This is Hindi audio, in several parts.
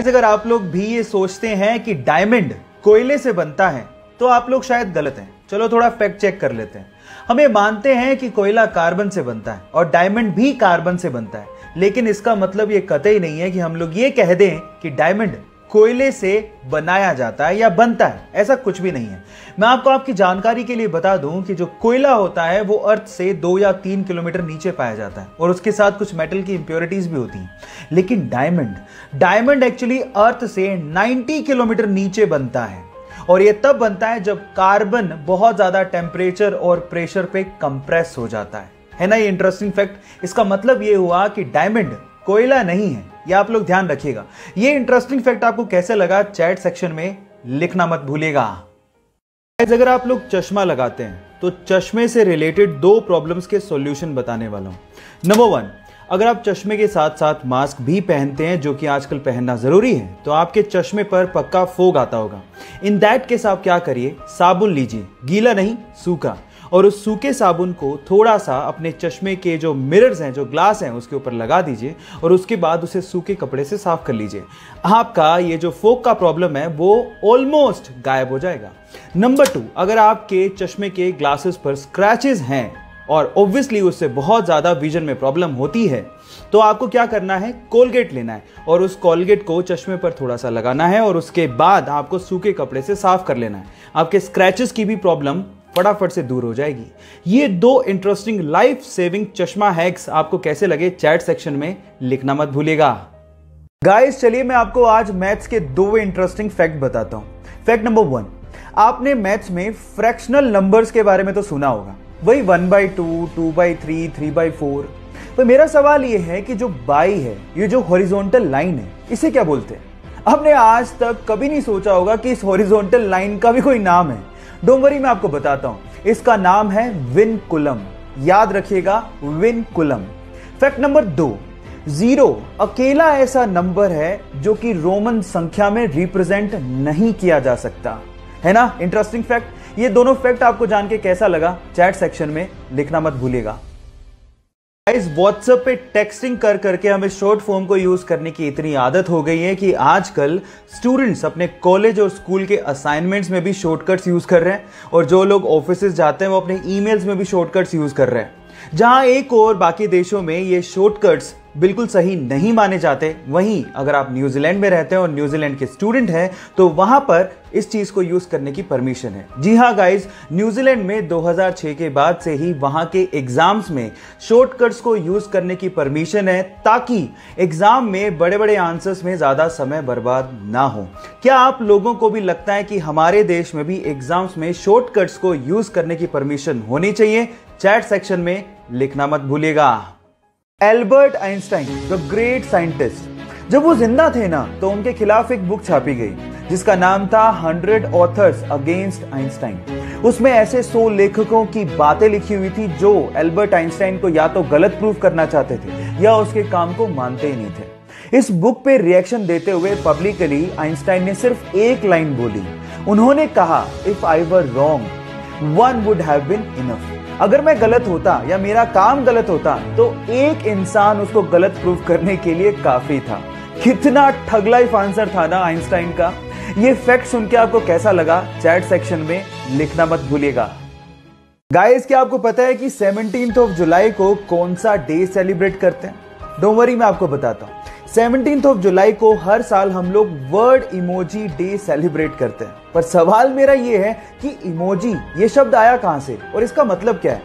अगर आप लोग भी ये सोचते हैं कि डायमंड कोयले से बनता है तो आप लोग शायद गलत हैं। चलो थोड़ा फैक्ट चेक कर लेते हैं। हम ये मानते हैं कि कोयला कार्बन से बनता है और डायमंड भी कार्बन से बनता है, लेकिन इसका मतलब ये कतई नहीं है कि हम लोग ये कह दें कि डायमंड कोयले से बनाया जाता है या बनता है। ऐसा कुछ भी नहीं है। मैं आपको आपकी जानकारी के लिए बता दूं कि जो कोयला होता है वो अर्थ से 2 या 3 किलोमीटर नीचे पाया जाता है और उसके साथ कुछ मेटल की इंप्योरिटीज भी होती हैं। लेकिन डायमंड एक्चुअली अर्थ से 90 किलोमीटर नीचे बनता है और ये तब बनता है जब कार्बन बहुत ज्यादा टेम्परेचर और प्रेशर पे कंप्रेस हो जाता है ना। ये इंटरेस्टिंग फैक्ट। इसका मतलब ये हुआ कि डायमंड कोयला नहीं है। ये आप लोग ध्यान रखिएगा। ये इंटरेस्टिंग फैक्ट आपको कैसे लगा चैट सेक्शन में लिखना मत भूलिएगा। अगर आप लोग चश्मा लगाते हैं तो चश्मे से रिलेटेड 2 प्रॉब्लम्स के सॉल्यूशन बताने वाला हूं। नंबर 1, अगर आप चश्मे के साथ साथ मास्क भी पहनते हैं, जो कि आजकल पहनना जरूरी है, तो आपके चश्मे पर पक्का फोग आता होगा। इन दैट केस आप क्या करिए, साबुन लीजिए, गीला नहीं सूखा, और उस सूखे साबुन को थोड़ा सा अपने चश्मे के जो मिरर्स हैं, जो ग्लास हैं, उसके ऊपर लगा दीजिए और उसके बाद उसे सूखे कपड़े से साफ कर लीजिए। आपका ये जो फोग का प्रॉब्लम है वो ऑलमोस्ट गायब हो जाएगा। नंबर 2, अगर आपके चश्मे के ग्लासेस पर स्क्रैचेस हैं और ऑब्वियसली उससे बहुत ज्यादा विजन में प्रॉब्लम होती है, तो आपको क्या करना है, कोलगेट लेना है और उस कोलगेट को चश्मे पर थोड़ा सा लगाना है और उसके बाद आपको सूखे कपड़े से साफ कर लेना है। आपके स्क्रैचेस की भी प्रॉब्लम फटाफट से दूर हो जाएगी। ये 2 इंटरेस्टिंग लाइफ सेविंग चश्मा हैक्स आपको कैसे लगे चैट सेक्शन में लिखना मत भूलिएगा। गाइस चलिए मैं आपको आज मैथ्स के 2 इंटरेस्टिंग फैक्ट बताता हूं। फैक्ट नंबर 1, आपने मैथ्स में फ्रैक्शनल नंबर्स के बारे में तो सुना होगा, वही 1/2, 2/3, 3/4। तो मेरा सवाल ये है कि जो बाई है, ये जो हॉरिजॉन्टल लाइन है, इसे क्या बोलते हैं? आपने आज तक कभी नहीं सोचा होगा कि इस हॉरिजॉन्टल लाइन का भी कोई नाम है। डोंट वरी, मैं आपको बताता हूं। इसका नाम है विनकुलम। याद रखिएगा, विनकुलम। फैक्ट नंबर 2, 0 अकेला ऐसा नंबर है जो कि रोमन संख्या में रिप्रेजेंट नहीं किया जा सकता, है ना। Interesting fact. ये दोनों फैक्ट आपको जान के कैसा लगा चैट सेक्शन में लिखना मत भूलिएगा। गाइस व्हाट्सएप पे टेक्सटिंग कर करके हमें शॉर्ट फॉर्म को यूज करने की इतनी आदत हो गई है कि आजकल स्टूडेंट्स अपने कॉलेज और स्कूल के असाइनमेंट्स में भी शॉर्टकट्स यूज कर रहे हैं और जो लोग ऑफिसेज जाते हैं वो अपने ईमेल्स में भी शॉर्टकट्स यूज कर रहे हैं। जहां एक और बाकी देशों में ये शॉर्टकट्स बिल्कुल सही नहीं माने जाते, वहीं अगर आप न्यूजीलैंड में रहते हैं और न्यूजीलैंड के स्टूडेंट हैं तो वहां पर इस चीज को यूज करने की परमिशन है। जी हां गाइस, न्यूजीलैंड में 2006 के बाद से ही वहां के एग्जाम्स में शॉर्टकट्स को यूज करने की परमिशन है, ताकि एग्जाम में बड़े बड़े आंसर्स में ज्यादा समय बर्बाद ना हो। क्या आप लोगों को भी लगता है कि हमारे देश में भी एग्जाम्स में शॉर्टकट्स को यूज करने की परमिशन होनी चाहिए? चैट सेक्शन में लिखना मत भूलिएगा। Albert Einstein the great scientist, जब वो जिंदा थे ना तो उनके खिलाफ एक बुक छापी गई जिसका नाम था 100 ऑथर्स अगेंस्ट आइंस्टाइन। उसमें ऐसे 100 लेखकों की बातें लिखी हुई थी जो एल्बर्ट आइंस्टाइन को या तो गलत प्रूफ करना चाहते थे या उसके काम को मानते ही नहीं थे। इस बुक पे रिएक्शन देते हुए पब्लिकली आइंस्टाइन ने सिर्फ एक लाइन बोली। उन्होंने कहा, if I were wrong one would have been enough. अगर मैं गलत होता या मेरा काम गलत होता तो एक इंसान उसको गलत प्रूफ करने के लिए काफी था। कितना ठग लाइफ आंसर था ना आइंस्टाइन का। ये फैक्ट सुन के आपको कैसा लगा चैट सेक्शन में लिखना मत भूलिएगा। गाइस क्या आपको पता है कि 17 जुलाई को कौन सा डे सेलिब्रेट करते हैं? डोंट वरी, मैं आपको बताता हूं। 17 जुलाई को हर साल हम लोग वर्ड इमोजी डे सेलिब्रेट करते हैं। पर सवाल मेरा यह है कि इमोजी ये शब्द आया कहां से और इसका मतलब क्या है,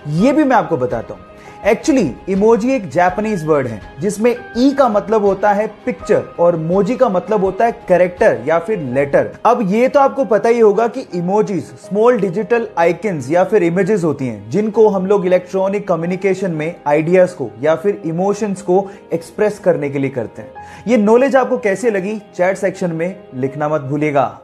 ये भी मैं आपको बताता हूं। एक्चुअली इमोजी एक जापानीज वर्ड है जिसमें ई का मतलब होता है पिक्चर और मोजी का मतलब होता है कैरेक्टर या फिर लेटर। अब ये तो आपको पता ही होगा कि इमोजीज स्मॉल डिजिटल आइकन्स या फिर इमेजेस होती हैं जिनको हम लोग इलेक्ट्रॉनिक कम्युनिकेशन में आइडियाज को या फिर इमोशंस को एक्सप्रेस करने के लिए करते हैं। ये नॉलेज आपको कैसे लगी चैट सेक्शन में लिखना मत भूलिएगा।